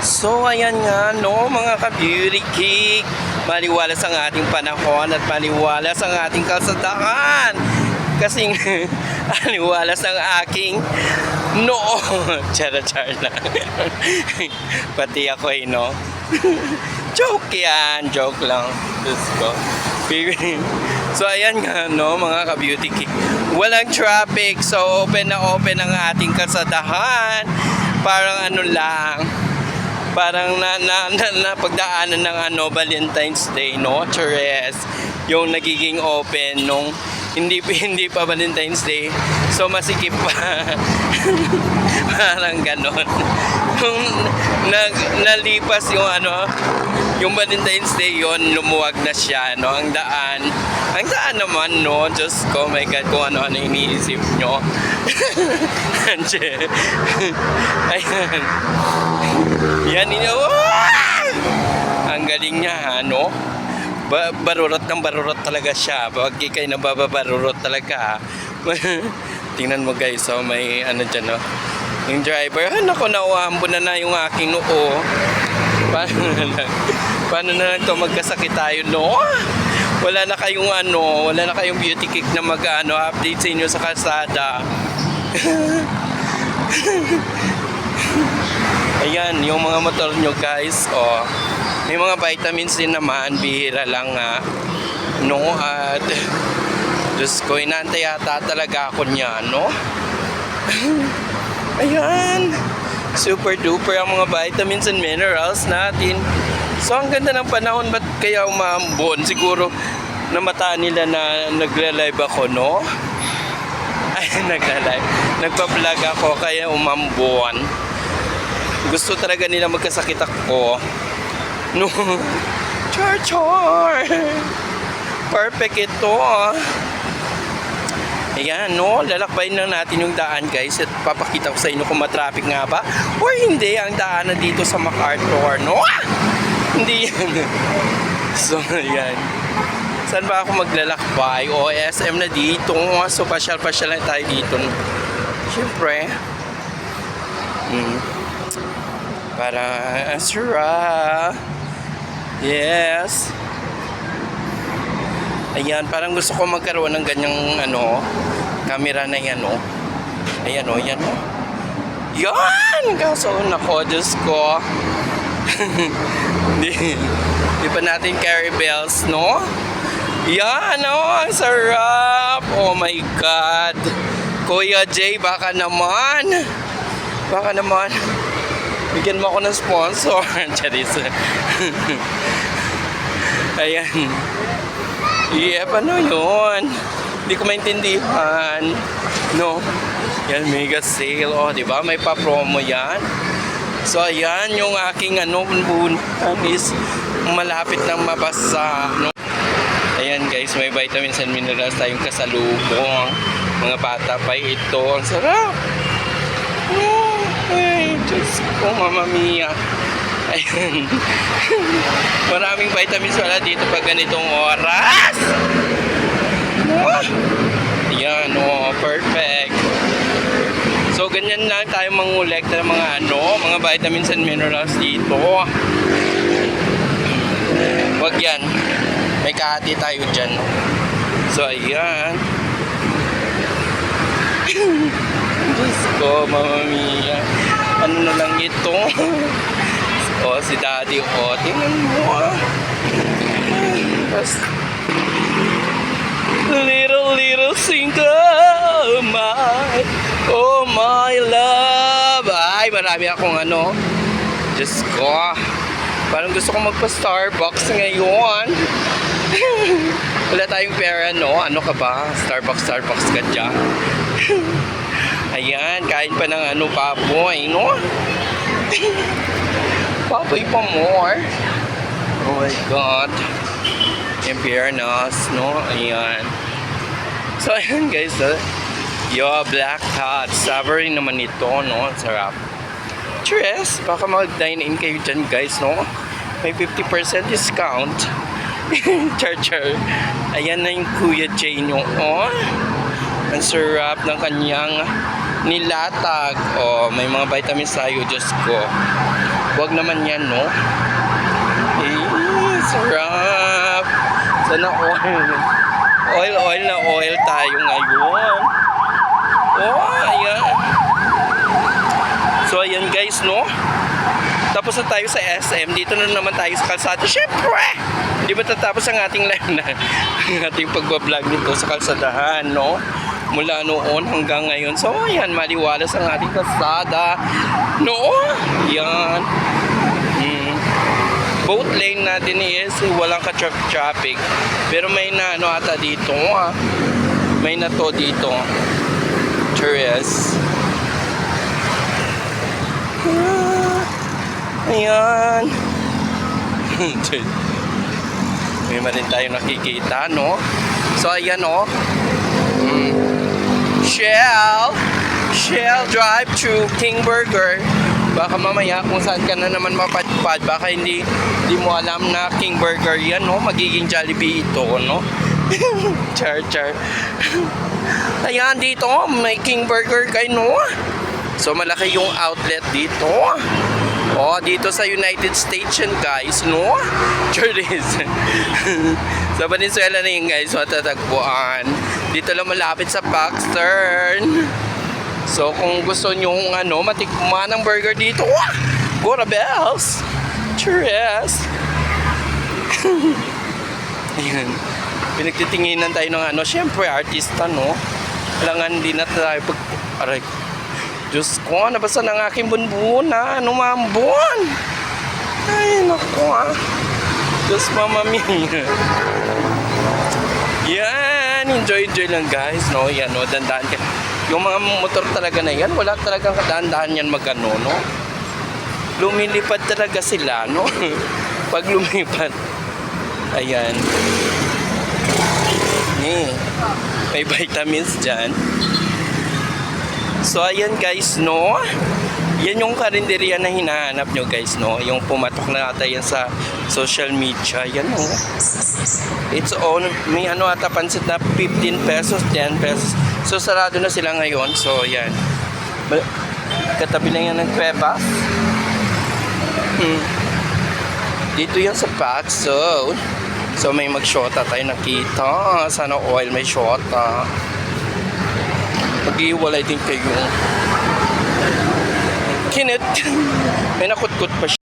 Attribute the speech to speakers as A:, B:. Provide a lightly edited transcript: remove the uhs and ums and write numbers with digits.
A: So ayan nga no mga ka-beauty cake, maliwalas ang ating panahon at maliwalas ang ating kalsadahan. Kasing maliwalas ang aking noo. Chara-char lang. Pati ako no. Joke yan, joke lang. Diyos ko. So ayan nga no mga ka-beauty cake, walang traffic, so open na open ang ating kalsadahan. Parang ano lang, parang pagdaanan ng Valentine's Day, no? Chores, yung nagiging open nung hindi pa Valentine's Day. So masikip pa. Parang ganon. Nung nalipas yung yung Valentine's Day yon, lumuwag na siya, no? Ang daan naman, no? Diyos ko, my God, kung ano iniisip nyo. Ayan. Yan, ang galing niya, no? Barurot ng barurot talaga siya. Pag kayo nababarurot talaga. Tingnan mo guys, so may dyan, no? Yung driver, naku, nauambo na yung aking noo. Paano na lang ito magkasakit tayo, no? Wala na kayong beauty cake na update sa inyo sa kalsada. Ayan, yung mga motor nyo guys, may mga vitamins din naman, bihira lang no? At Diyos ko, inaantay yata talaga ako niya, no? Ayan, super duper ang mga vitamins and minerals natin. So ang ganda ng panahon, ba't kaya umambon? Siguro namataan nila na nagla-live ako, no? Ay, nagla-live, nagpa-vlog ako kaya umambon. Gusto talaga nila magkasakit ako, no? Char. Perfect ito. Ayan, no? Lalakbayin lang natin yung daan guys at papakita ko sa inyo kung matraffic nga ba or hindi ang daanan dito sa MacArthur, no? Hindi yan. So, ayan. Saan ba ako maglalakbay? O, SM na dito. So, pasyal-pasyal lang tayo dito. Siyempre. Para asura. Yes. Ayan, parang gusto ko magkaroon ng ganyang camera na yan, no? Ayan, yan, no? Yan! Kaso, nako, Diyos ko. Di pa natin carry bells, no? Yan, ang sarap! Oh my God! Kuya Jay, baka naman! Bigyan mo ako ng sponsor. Charis. Ayan. Ano yun? Hindi ko maintindihan. No? Yan, mega sale. Diba? May pa-promo yan. So, ayan, yung aking is malapit nang mabasa. No? Ayan, guys, may vitamins and minerals tayong kasalubong. Mga bata pa ito. Ang sarap. Ay, Diyos ko, Mama Mia. Ayan. Maraming vitamins wala dito pag ganitong oras. Ayan, perfect. So, ganyan lang tayo mangolekta ng mga vitamins and minerals dito. Wag yan. May kahati tayo dyan. So, ayan. Diyos ko, Mama Mia. Ano na lang ito? Si Daddy, tingnan mo, Little single, my love. Ay, marami akong Diyos ko. Parang gusto ko magpa-Starbucks ngayon. Wala tayong pera, no? Ano ka ba? Starbucks ka dyan. Ayan, kain pa ng baboy, no? Baboy pa more. Oh my God. In fairness, no? Ayan. So, ayan guys, black hot. Savory naman ito, no? Sarap. Cheers! Baka mag-dine-in kayo dyan, guys, no? May 50% discount. Char. Ayan na yung Kuya Jay nyo, Ang sarap ng kanyang nilatag. May mga vitamins tayo, Diyos ko. Wag naman yan, no? Eh, sarap. Sana oil. Oil na oil tayo ngayon. Oh, ayan. So, ayan guys, no? Tapos na tayo sa SM. Dito na naman tayo sa kalsada. Siyempre! Hindi matatapos ang ating live na ang ating pagbablog nito sa kalsadahan, no? Mula noon hanggang ngayon. So, ayan, maliwalas ang ating kalsada. No? Yan. Both lane natin is walang ka-traffic. Pero may na ano ata dito. May na to dito. Tourist. Ayan. May marin tayo nakikita, no? So, ayan, no? Shell drive to King Burger. Baka mamaya kung saan ka na naman mapadpad, baka hindi mo alam na King Burger yan, no? Magiging Jollibee ito, no? Char. Ayan, dito, may King Burger kayo, no? So, malaki yung outlet dito. Oh, dito sa United States yan, guys, no? Sure is. Sa Venezuela na yun, guys, matatagpuan. Dito lang malapit sa Paxton. So, kung gusto nyo matikman ng burger dito, Gora Bells! Cheers! Ayan. Pinagtitinginan tayo ng syempre, artista, no? Kailangan din na tayo aray. Diyos ko, nabasa ng aking bunbuna. Numambon! Ay, naku, Diyos, Mama Mia. Yan, enjoy lang, guys, no? Yan, no? Dandaan ka. Yung mga motor talaga na yan, wala talagang kadaan-daan yan no? Lumilipad talaga sila, no? Pag lumipad. Ayan. May vitamins dyan. So, ayan guys, no? Yan yung karinderya na hinahanap nyo, guys, no? Yung pumatok na ata yan sa social media. Yan, no? It's on, may ata pansit na 15 pesos, 10 pesos. So, sarado na sila ngayon. So, yan. Katabi lang yan ng Cuevas. Dito yan sa Paxton. So, may mag-shota tayo nakita. Sana oil may shota. Mag-iwalay din kayo. Kinit. May nakutkot pa siya.